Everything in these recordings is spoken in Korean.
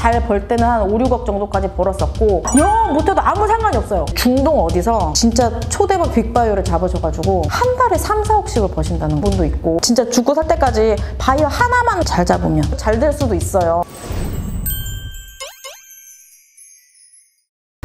잘 벌 때는 한 5, 6억 정도까지 벌었었고 영 못해도 아무 상관이 없어요. 중동 어디서 진짜 초대박 빅바이어를 잡으셔가지고 한 달에 3, 4억씩을 버신다는 분도 있고 진짜 죽고 살 때까지 바이어 하나만 잘 잡으면 잘 될 수도 있어요.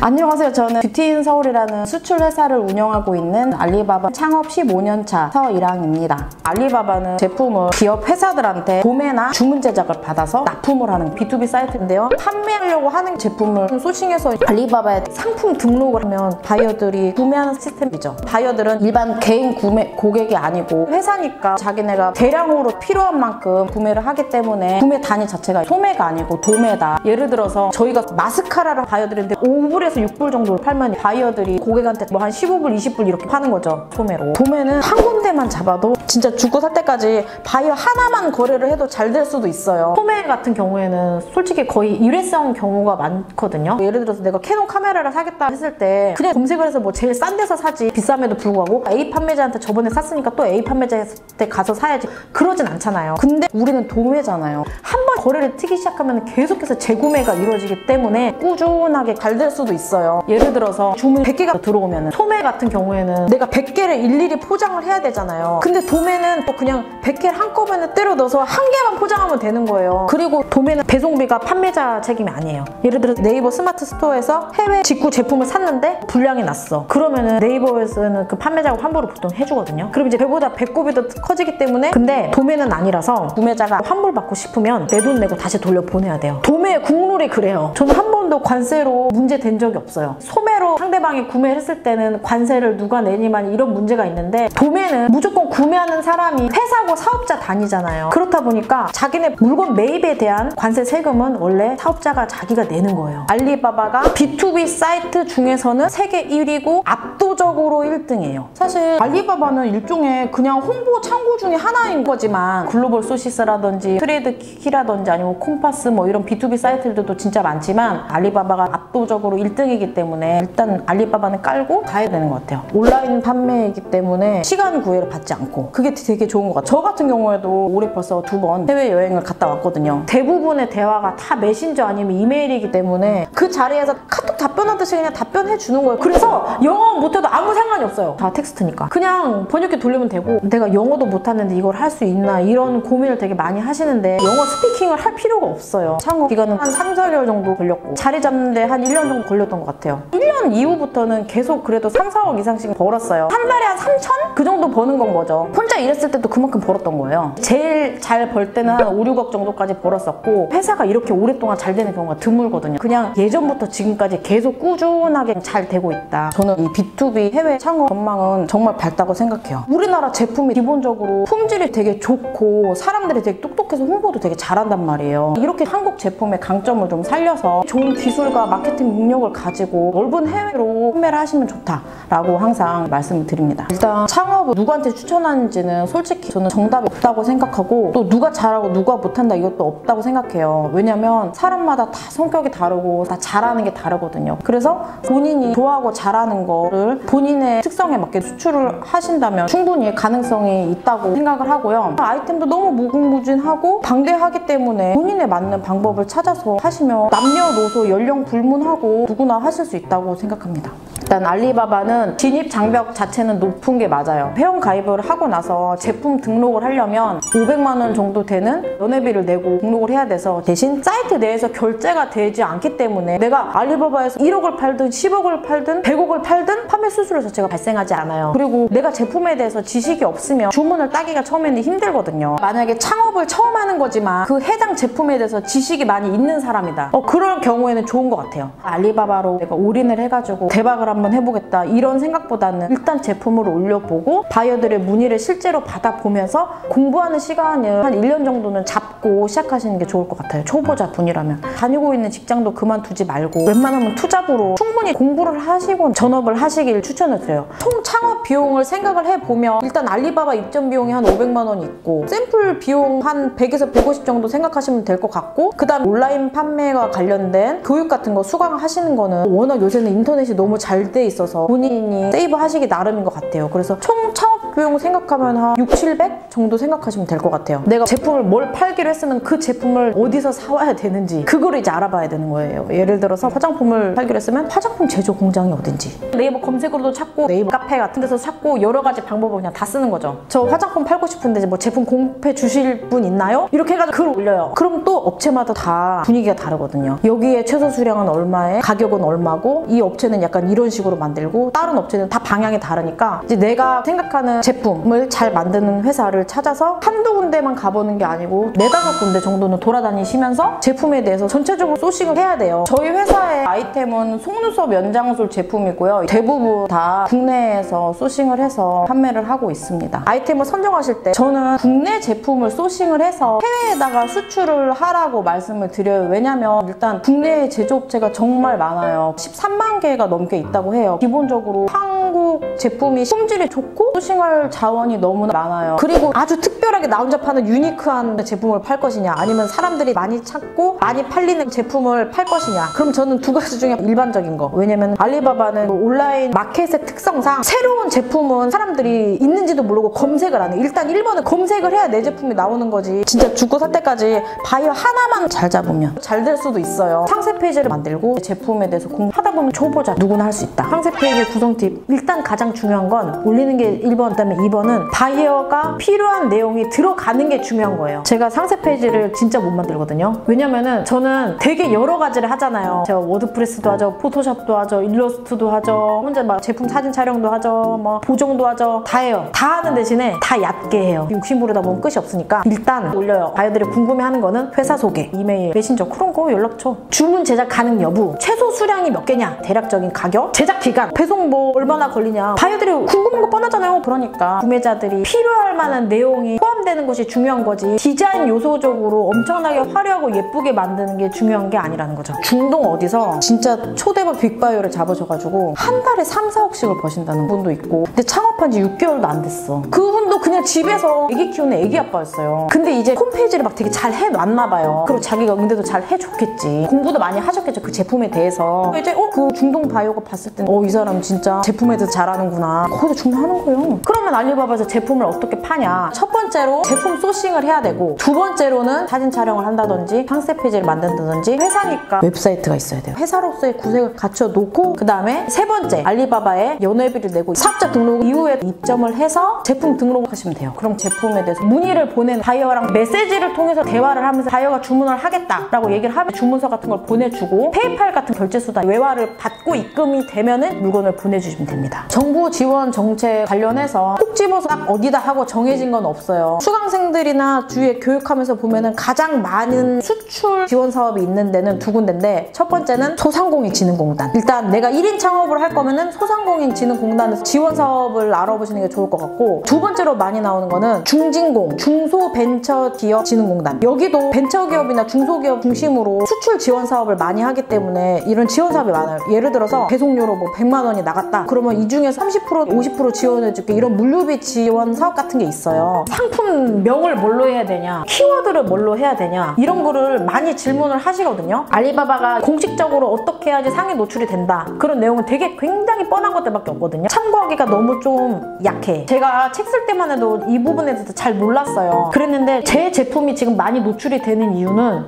안녕하세요. 저는 뷰티인서울이라는 수출 회사를 운영하고 있는 알리바바 창업 15년차 서일항입니다. 알리바바는 제품을 기업 회사들한테 도매나 주문 제작을 받아서 납품을 하는 B2B 사이트인데요. 판매하려고 하는 제품을 소싱해서 알리바바에 상품 등록을 하면 바이어들이 구매하는 시스템이죠. 바이어들은 일반 개인 구매 고객이 아니고 회사니까 자기네가 대량으로 필요한 만큼 구매를 하기 때문에 구매 단위 자체가 소매가 아니고 도매다. 예를 들어서 저희가 마스카라를 바이어들인데 5불에서 6불 정도 팔면 바이어들이 고객한테 뭐 한 15불, 20불 이렇게 파는 거죠. 소매로. 도매는 한 군데만 잡아도 진짜 죽고 살 때까지 바이어 하나만 거래를 해도 잘 될 수도 있어요. 소매 같은 경우에는 솔직히 거의 일회성 경우가 많거든요. 예를 들어서 내가 캐논 카메라를 사겠다 했을 때 그냥 검색을 해서 뭐 제일 싼 데서 사지 비쌈에도 불구하고 A 판매자한테 저번에 샀으니까 또 A 판매자한테 가서 사야지 그러진 않잖아요. 근데 우리는 도매잖아요. 한 번 거래를 트기 시작하면 계속해서 재구매가 이루어지기 때문에 꾸준하게 잘 될 수도 있어요. 예를 들어서 주문 100개가 들어오면 소매 같은 경우에는 내가 100개를 일일이 포장을 해야 되잖아요. 근데 도매는 또 그냥 100개를 한꺼번에 때려 넣어서 한 개만 포장하면 되는 거예요. 그리고 도매는 배송비가 판매자 책임이 아니에요. 예를 들어 네이버 스마트 스토어에서 해외 직구 제품을 샀는데 불량이 났어. 그러면은 네이버에서는 그 판매자가 환불을 보통 해주거든요. 그럼 이제 배보다 배꼽이 더 커지기 때문에 근데 도매는 아니라서 구매자가 환불 받고 싶으면 내 돈 내고 다시 돌려보내야 돼요. 도매의 국룰이 그래요. 저는 한 번도 관세로 문제 된 적이 없어요. 소매로 상대방이 구매를 했을 때는 관세를 누가 내니만 이런 문제가 있는데 도매는 무조건 구매하는 사람이 회사고 사업자 단위잖아요. 그렇다 보니까 자기네 물건 매입에 대한 관세 세금은 원래 사업자가 자기가 내는 거예요. 알리바바가 B2B 사이트 중에서는 세계 1위고 압도적으로 1등이에요. 사실 알리바바는 일종의 그냥 홍보 창구 중에 하나인 거지만 글로벌 소시스라든지 트레이드 키라든지 아니면 콤파스 뭐 이런 B2B 사이트들도 진짜 많지만 알리바바가 압도적으로 1등이기 때문에 일단 알리바바는 깔고 가야 되는 것 같아요. 온라인 판매이기 때문에 시간 구애를 받지 않고 그게 되게 좋은 것 같아요. 저 같은 경우에도 올해 벌써 2번 해외여행을 갔다 왔거든요. 대부분의 대화가 다 메신저 아니면 이메일이기 때문에 그 자리에서 카톡 답변하듯이 그냥 답변해 주는 거예요. 그래서 영어 못해도 아무 상관이 없어요. 다 텍스트니까. 그냥 번역기 돌리면 되고 내가 영어도 못하는데 이걸 할 수 있나 이런 고민을 되게 많이 하시는데 영어 스피킹을 할 필요가 없어요. 창업 기간은 한 3, 4개월 정도 걸렸고 자리 잡는데 한 1년 정도 걸렸던 것 같아요. 1년 이후부터는 계속 그래도 3, 4억 이상씩 벌었어요. 한 달에 한 3천? 그 정도 버는 건 거죠. 혼자 일했을 때도 그만큼 벌었던 거예요. 제일 잘 벌 때는 한 5, 6억 정도까지 벌었었고 회사가 이렇게 오랫동안 잘 되는 경우가 드물거든요. 그냥 예전부터 지금까지 계속 꾸준하게 잘 되고 있다. 저는 이 B2B 해외 창업 전망은 정말 밝다고 생각해요. 우리나라 제품이 기본적으로 품질이 되게 좋고 사람들이 되게 똑똑해서 홍보도 되게 잘한단 말이에요. 이렇게 한국 제품의 강점을 좀 살려서 좋은 기술과 마케팅 능력을 가지고 넓은 해외로 판매를 하시면 좋다라고 항상 말씀을 드립니다. 일단 창업을 누구한테 추천하는지는 솔직히 저는 정답이 없다고 생각하고 또 누가 잘하고 누가 못한다 이것도 없다고 생각해요. 왜냐면 사람마다 다 성격이 다르고 다 잘하는 게 다르거든요. 그래서 본인이 좋아하고 잘하는 거를 본인의 특성에 맞게 수출을 하신다면 충분히 가능성이 있다고 생각을 하고요. 아이템도 너무 무궁무진하고 방대하기 때문에 본인에 맞는 방법을 찾아서 하시면 남녀노소 연령 불문하고 누구나 하실 수 있다고 생각합니다. 일단 알리바바는 진입 장벽 자체는 높은 게 맞아요. 회원 가입을 하고 나서 제품 등록을 하려면 500만 원 정도 되는 연회비를 내고 등록을 해야 돼서 대신 사이트 내에서 결제가 되지 않기 때문에 내가 알리바바에서 1억을 팔든 10억을 팔든 100억을 팔든 판매 수수료 자체가 발생하지 않아요. 그리고 내가 제품에 대해서 지식이 없으면 주문을 따기가 처음에는 힘들거든요. 만약에 창업을 처음 하는 거지만 그 해당 제품에 대해서 지식이 많이 있는 사람이다. 그럴 경우에는 좋은 것 같아요. 알리바바로 내가 올인을 해가지고 대박을 한번 해보겠다 이런 생각보다는 일단 제품을 올려보고 바이어들의 문의를 실제로 받아보면서 공부하는 시간을 한 1년 정도는 잡고 시작하시는 게 좋을 것 같아요. 초보자 분이라면. 다니고 있는 직장도 그만두지 말고 웬만하면 투잡으로 충분히 공부를 하시고 전업을 하시길 추천을 드려요. 총 창업 비용을 생각을 해보면 일단 알리바바 입점 비용이 한 500만 원이 있고 샘플 비용 한 100에서 150 정도 생각하시면 될 것 같고 그 다음 온라인 판매와 관련된 교육 같은 거 수강하시는 거는 워낙 요새는 인터넷이 너무 잘 돼 있어서 본인이 세이브 하시기 나름인 것 같아요. 그래서 총 창업 비용 생각하면 한 6, 700 정도 생각하시면 될 것 같아요. 내가 제품을 뭘 팔기로 했으면 그 제품을 어디서 사와야 되는지 그거를 이제 알아봐야 되는 거예요. 예를 들어서 화장품을 팔기로 했으면 화장품 제조 공장이 어딘지 네이버 검색으로도 찾고 네이버 카페 같은 데서 찾고 여러 가지 방법을 그냥 다 쓰는 거죠. 저 화장품 팔고 싶은데 뭐 제품 공급해 주실 분 있나요? 이렇게 해가지고 글을 올려요. 그럼 또 업체마다 다 분위기가 다르거든요. 여기에 최소 수량은 얼마에 가격은 얼마고 이 업체는 약간 이런 식으로 만들고 다른 업체는 다 방향이 다르니까 이제 내가 생각하는 제품을 잘 만드는 회사를 찾아서 한두 군데만 가보는 게 아니고 4-5 군데 정도는 돌아다니시면서 제품에 대해서 전체적으로 소싱을 해야 돼요. 저희 회사의 아이템은 속눈썹 연장술 제품이고요. 대부분 다 국내에서 소싱을 해서 판매를 하고 있습니다. 아이템을 선정하실 때 저는 국내 제품을 소싱을 해서 해외에다가 수출을 하라고 말씀을 드려요. 왜냐면 일단 국내 제조업체가 정말 많아요. 13만 개가 넘게 있다고 해요. 기본적으로 한국 제품이 품질이 좋고 소싱할 자원이 너무나 많아요. 그리고 아주 특별하게 나 혼자 파는 유니크한 제품을 팔 것이냐 아니면 사람들이 많이 찾고 많이 팔리는 제품을 팔 것이냐 그럼 저는 두 가지 중에 일반적인 거. 왜냐면 알리바바는 온라인 마켓의 특성상 새로운 제품은 사람들이 있는지도 모르고 검색을 안 해. 일단 1번은 검색을 해야 내 제품이 나오는 거지. 진짜 죽고 살 때까지 바이어 하나만 잘 잡으면 잘 될 수도 있어요. 상세 페이지를 만들고 제품에 대해서 공부하다 보면 초보자 누구나 할 수 있다. 상세 페이지 구성 팁. 일단 가장 중요한 건 올리는 게 1번, 그다음에 2번은 바이어가 필요한 내용이 들어가는 게 중요한 거예요. 제가 상세 페이지를 진짜 못 만들거든요. 왜냐면은 저는 되게 여러 가지를 하잖아요. 제가 워드프레스도 하죠, 포토샵도 하죠, 일러스트도 하죠, 혼자 막 제품 사진 촬영도 하죠, 뭐 보정도 하죠. 다 해요. 다 하는 대신에 다 얕게 해요. 욕심부리다 보면 끝이 없으니까 일단 올려요. 바이어들이 궁금해하는 거는 회사 소개, 이메일, 메신저 그런 거 연락처, 주문 제작 가능 여부, 최소 수량이 몇 개냐, 대략적인 가격, 제작 기간, 배송 뭐 얼마나 걸리냐. 바이어들이 궁금한 거 뻔하잖아요. 그러니까 구매자들이 필요할 만한 내용이 포함되는 것이 중요한 거지 디자인 요소적으로 엄청나게 화려하고 예쁘게 만드는 게 중요한 게 아니라는 거죠. 중동 어디서 진짜 초대박 빅바이어를 잡으셔가지고 한 달에 3, 4억씩을 버신다는 분도 있고 근데 창업한 지 6개월도 안 됐어. 그분도 그냥 집에서 애기 키우는 애기 아빠였어요. 근데 이제 홈페이지를 막 되게 잘 해놨나 봐요. 그리고 자기가 응대도 잘 해줬겠지. 공부도 많이 하셨겠죠. 그 제품에 대해서. 이제 그 중동 바이어가 봤을 때는 이 사람 진짜 제품에 대해서 잘하는구나. 거기서 주문하는 거예요. 그러면 알리바바에서 제품을 어떻게 파냐. 첫 번째로 제품 소싱을 해야 되고 두 번째로는 사진 촬영을 한다든지 상세 페이지를 만든다든지 회사니까 웹사이트가 있어야 돼요. 회사로서의 구색을 갖춰놓고 그 다음에 세 번째 알리바바에 연회비를 내고 사업자 등록 이후에 입점을 해서 제품 등록하시면 돼요. 그럼 제품에 대해서 문의를 보낸 바이어랑 메시지를 통해서 대화를 하면서 바이어가 주문을 하겠다라고 얘기를 하면 주문서 같은 걸 보내주고 페이팔 같은 결제수단 외화를 받고 입금이 되면은 물건을 보내주시면 됩니다. 정부 지원 정책 관련해서 콕 집어서 딱 어디다 하고 정해진 건 없어요. 수강생들이나 주위에 교육하면서 보면은 가장 많은 수출 지원 사업이 있는 데는 두 군데인데 첫 번째는 소상공인진흥공단. 일단 내가 1인 창업을 할 거면은 소상공인진흥공단에서 지원 사업을 알아보시는 게 좋을 것 같고 두 번째로 많이 나오는 거는 중진공, 중소벤처기업진흥공단. 여기도 벤처기업이나 중소기업 중심으로 수출 지원 사업을 많이 하기 때문에 이런 지원 사업이 많아요. 예를 들어서 배송료로 뭐 100만 원이 나갔다. 그러면 이 중에 30%, 50% 지원해줄게. 이런 물류비 지원 사업 같은 게 있어요. 상품명을 뭘로 해야 되냐, 키워드를 뭘로 해야 되냐 이런 거를 많이 질문을 하시거든요. 알리바바가 공식적으로 어떻게 해야지 상위 노출이 된다 그런 내용은 되게 굉장히 뻔한 것들밖에 없거든요. 참고하기가 너무 좀 약해. 제가 책 쓸 때만 해도 이 부분에 대해서 잘 몰랐어요. 그랬는데 제 제품이 지금 많이 노출이 되는 이유는